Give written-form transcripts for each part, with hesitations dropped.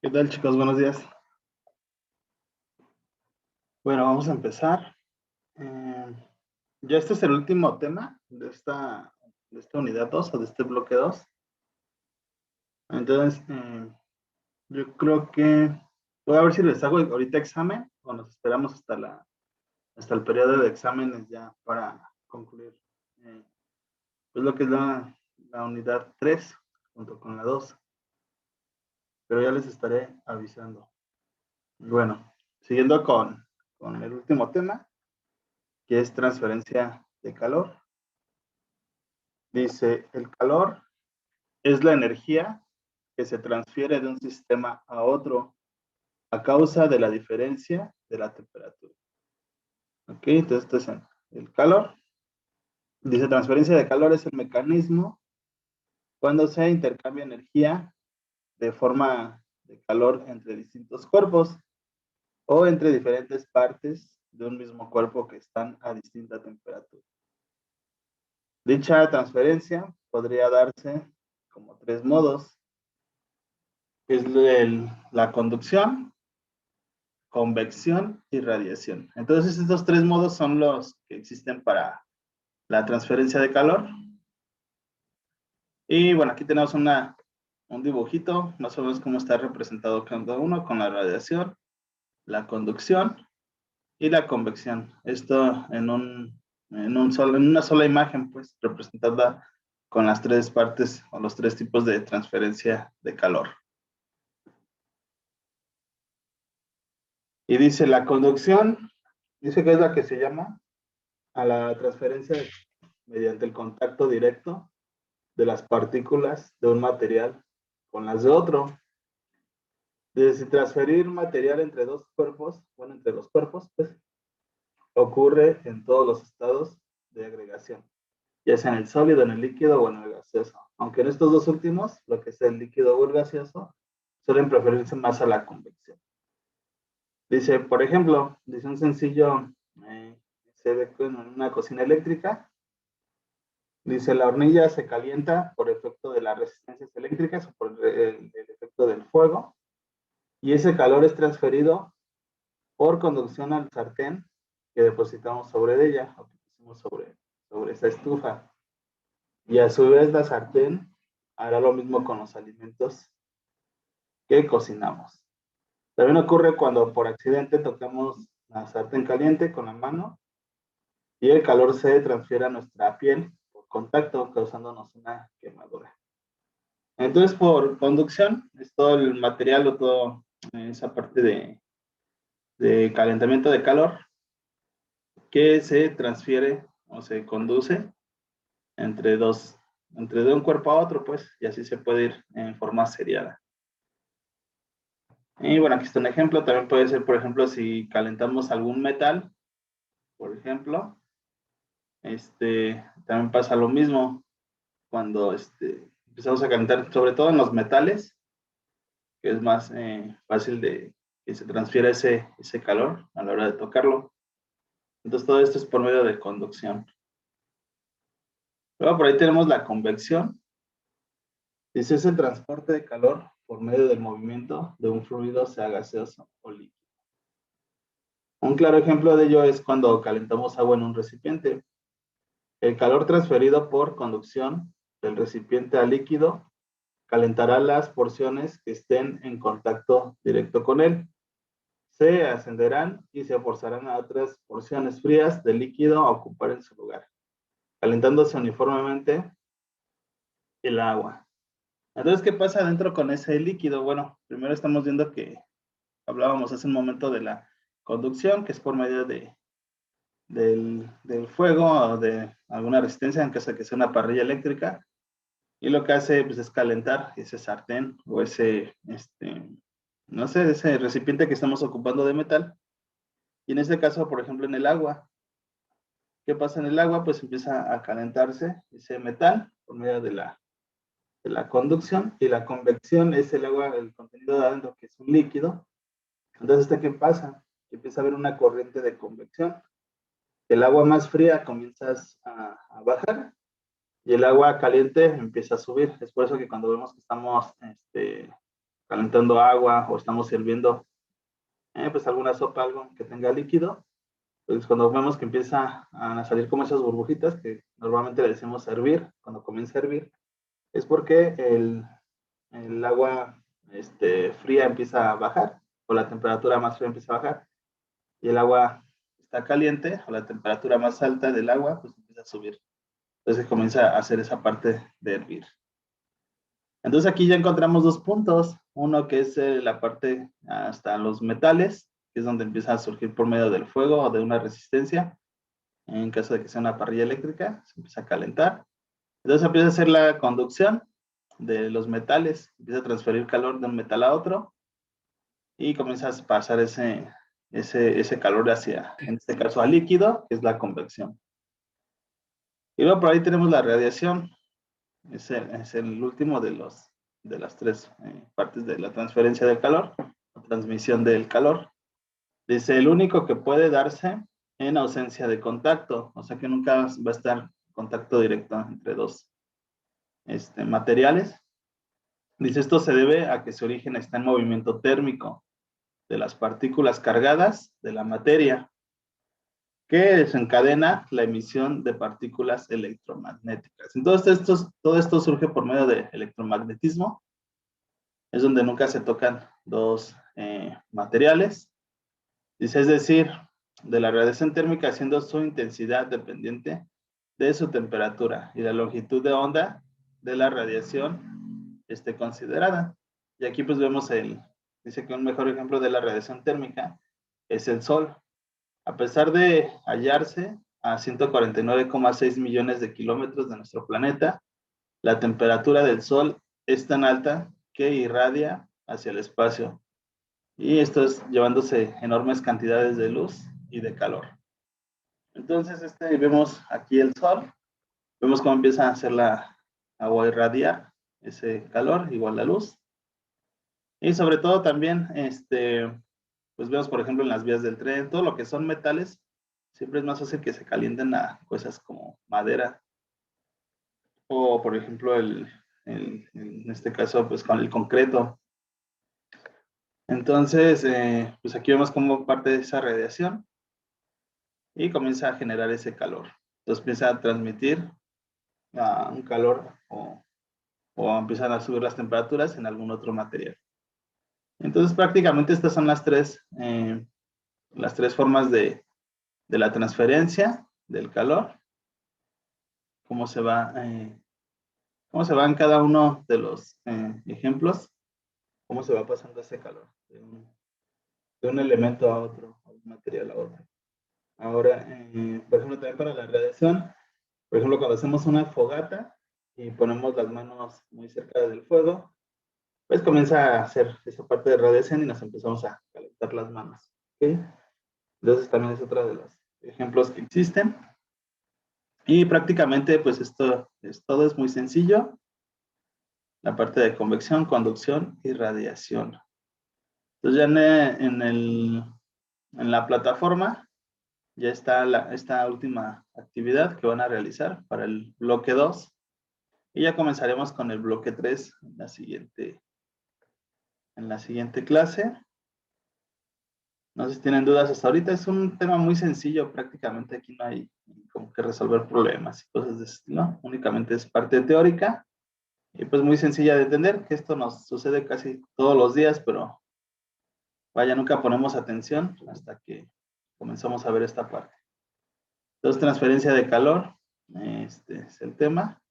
¿Qué tal, chicos? Buenos días. Bueno, vamos a empezar. Ya este es el último tema de esta unidad 2 o de este bloque 2. Entonces, yo creo que voy a ver si les hago ahorita examen o nos esperamos hasta el periodo de exámenes ya para concluir pues lo que es la unidad 3 junto con la 2. Pero ya les estaré avisando. Bueno, siguiendo con el último tema, que es transferencia de calor. Dice, el calor es la energía que se transfiere de un sistema a otro a causa de la diferencia de la temperatura. Ok, entonces esto es el calor. Dice, transferencia de calor es el mecanismo cuando se intercambia energía de forma de calor entre distintos cuerpos o entre diferentes partes de un mismo cuerpo que están a distinta temperatura. Dicha transferencia podría darse como tres modos. Es la conducción, convección y radiación. Entonces, estos tres modos son los que existen para la transferencia de calor. Y bueno, aquí tenemos un dibujito, más o menos cómo está representado cada uno con la radiación, la conducción y la convección. Esto en una sola imagen, pues, representada con las tres partes o los tres tipos de transferencia de calor. Y dice la conducción, dice que es la que se llama a la transferencia mediante el contacto directo de las partículas de un material con las de otro. Desde transferir material entre dos cuerpos, bueno, entre los cuerpos, pues, ocurre en todos los estados de agregación, ya sea en el sólido, en el líquido o en el gaseoso. Aunque en estos dos últimos, lo que es el líquido o el gaseoso, suelen preferirse más a la convección. Dice, por ejemplo, dice un sencillo, se ve en una cocina eléctrica. Dice, la hornilla se calienta por efecto de las resistencias eléctricas o por el efecto del fuego, y ese calor es transferido por conducción al sartén que depositamos sobre ella, o que pusimos sobre esa estufa. Y a su vez la sartén hará lo mismo con los alimentos que cocinamos. También ocurre cuando por accidente tocamos la sartén caliente con la mano y el calor se transfiere a nuestra piel por contacto, causándonos una quemadura. Entonces, por conducción, es todo el material o toda esa parte de calentamiento de calor que se transfiere o se conduce entre de un cuerpo a otro, pues, y así se puede ir en forma seriada. Y bueno, aquí está un ejemplo. También puede ser, por ejemplo, si calentamos algún metal, por ejemplo, también pasa lo mismo cuando empezamos a calentar, sobre todo en los metales, que es más fácil de que se transfiera ese calor a la hora de tocarlo. Entonces todo esto es por medio de conducción. Luego por ahí tenemos la convección. Dice, es el transporte de calor por medio del movimiento de un fluido, sea gaseoso o líquido. Un claro ejemplo de ello es cuando calentamos agua en un recipiente. El calor transferido por conducción del recipiente al líquido calentará las porciones que estén en contacto directo con él. Se ascenderán y se forzarán a otras porciones frías del líquido a ocupar en su lugar, calentándose uniformemente el agua. Entonces, ¿qué pasa adentro con ese líquido? Bueno, primero estamos viendo que hablábamos hace un momento de la conducción, que es por medio del fuego o de alguna resistencia, en caso de que sea una parrilla eléctrica, y lo que hace pues, es calentar ese sartén o no sé, ese recipiente que estamos ocupando de metal. Y en este caso, por ejemplo, en el agua, ¿qué pasa en el agua? Pues empieza a calentarse ese metal por medio de la conducción, y la convección es el agua, el contenido de adentro, que es un líquido. Entonces, ¿qué pasa? Que empieza a haber una corriente de convección. El agua más fría comienza a bajar y el agua caliente empieza a subir. Es por eso que cuando vemos que estamos calentando agua o estamos hirviendo pues alguna sopa, algo que tenga líquido, pues cuando vemos que empieza a salir como esas burbujitas que normalmente le decimos hervir, cuando comienza a hervir, es porque el agua fría empieza a bajar o la temperatura más fría empieza a bajar y el agua está caliente o la temperatura más alta del agua pues empieza a subir. Entonces comienza a hacer esa parte de hervir. Entonces aquí ya encontramos dos puntos. Uno que es la parte hasta los metales, que es donde empieza a surgir por medio del fuego o de una resistencia. En caso de que sea una parrilla eléctrica, se empieza a calentar. Entonces empieza a hacer la conducción de los metales, empieza a transferir calor de un metal a otro y comienza a pasar ese calor hacia, en este caso, al líquido, que es la convección. Y luego por ahí tenemos la radiación, es el último de las tres partes de la transferencia del calor, la transmisión del calor. Dice, el único que puede darse en ausencia de contacto, o sea que nunca va a estar contacto directo entre dos materiales. Dice, esto se debe a que su origen está en movimiento térmico de las partículas cargadas de la materia, que desencadena la emisión de partículas electromagnéticas. Entonces, todo esto surge por medio de electromagnetismo. Es donde nunca se tocan dos materiales. Dice, es decir, de la radiación térmica siendo su intensidad dependiente de su temperatura y la longitud de onda de la radiación considerada. Y aquí pues vemos dice que un mejor ejemplo de la radiación térmica es el Sol. A pesar de hallarse a 149,6 millones de kilómetros de nuestro planeta, la temperatura del Sol es tan alta que irradia hacia el espacio. Y esto es llevándose enormes cantidades de luz y de calor. Entonces, vemos aquí el Sol, vemos cómo empieza a hacer la agua irradiar ese calor, igual la luz. Y sobre todo también, pues vemos, por ejemplo, en las vías del tren, todo lo que son metales, siempre es más fácil que se calienten a cosas como madera. O, por ejemplo, en este caso, pues con el concreto. Entonces, pues aquí vemos cómo parte de esa radiación y comienza a generar ese calor. Entonces empieza a transmitir un calor o empiezan a subir las temperaturas en algún otro material. Entonces prácticamente estas son las tres formas de la transferencia del calor. Cómo se va en cada uno de los ejemplos, cómo se va pasando ese calor de un elemento a otro, de un material a otro. Ahora, por ejemplo, también para la radiación, por ejemplo, cuando hacemos una fogata y ponemos las manos muy cerca del fuego, pues comienza a hacer esa parte de radiación y nos empezamos a calentar las manos. ¿Okay? Entonces también es otro de los ejemplos que existen. Y prácticamente, pues todo es muy sencillo. La parte de convección, conducción y radiación. Entonces ya en la plataforma ya está esta última actividad que van a realizar para el bloque 2. Y ya comenzaremos con el bloque 3 en la siguiente clase. No sé si tienen dudas hasta ahorita. Es un tema muy sencillo. Prácticamente aquí no hay como que resolver problemas y cosas de ese estilo. Únicamente es parte teórica. Y pues muy sencilla de entender, que esto nos sucede casi todos los días, pero vaya, nunca ponemos atención hasta que comenzamos a ver esta parte. Entonces, transferencia de calor, este es el tema.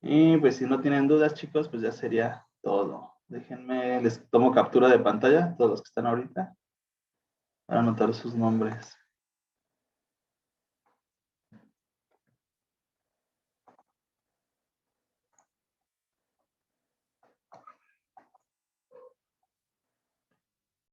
Y pues si no tienen dudas, chicos, pues ya sería todo. Déjenme, les tomo captura de pantalla, todos los que están ahorita, para anotar sus nombres.